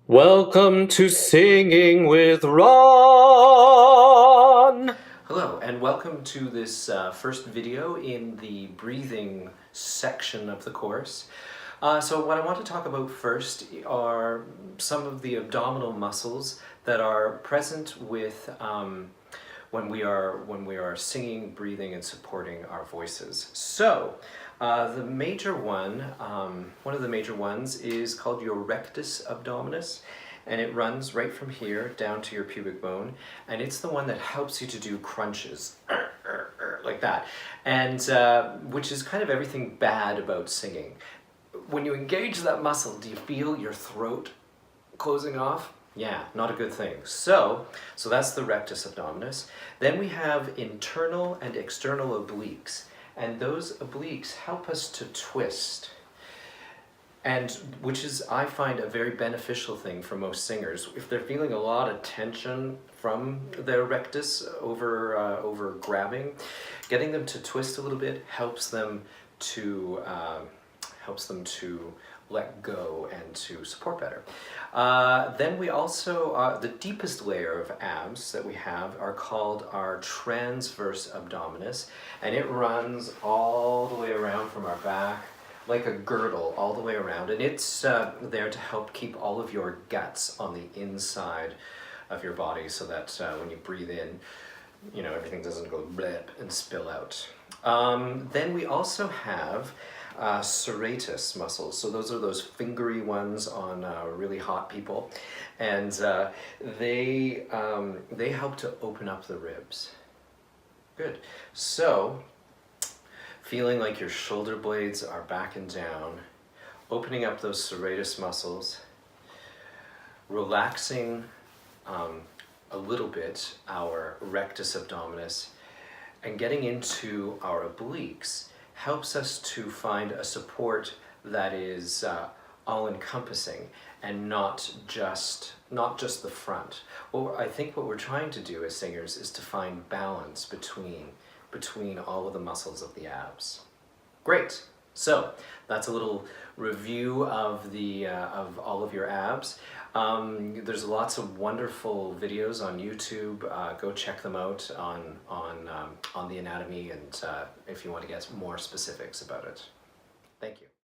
Welcome to Singing with Ron! Hello, and welcome to this first video in the breathing section of the course. So what I want to talk about first are some of the abdominal muscles that are present with when we are singing, breathing, and supporting our voices. So the major one of the major ones is called your rectus abdominis, and it runs right from here down to your pubic bone, and it's the one that helps you to do crunches like that, and which is kind of everything bad about singing. When you engage that muscle, do you feel your throat closing off? Yeah, not a good thing. So that's the rectus abdominis. Then we have internal and external obliques, and those obliques help us to twist, and which is, I find, a very beneficial thing for most singers. If they're feeling a lot of tension from their rectus over grabbing, getting them to twist a little bit helps them to let go and to support better. Then we also, the deepest layer of abs that we have are called our transverse abdominis, and it runs all the way around from our back like a girdle all the way around, and it's there to help keep all of your guts on the inside of your body so that when you breathe in, you know, everything doesn't go blip and spill out. Then we also have serratus muscles. So those are those fingery ones on really hot people, and they help to open up the ribs. Good. So feeling like your shoulder blades are back and down, opening up those serratus muscles, relaxing a little bit our rectus abdominis, and getting into our obliques helps us to find a support that is all-encompassing and not just the front. Well, I think what we're trying to do as singers is to find balance between all of the muscles of the abs. Great. So that's a little review of the of all of your abs. There's lots of wonderful videos on YouTube. Go check them out on the anatomy, and if you want to get more specifics about it. Thank you.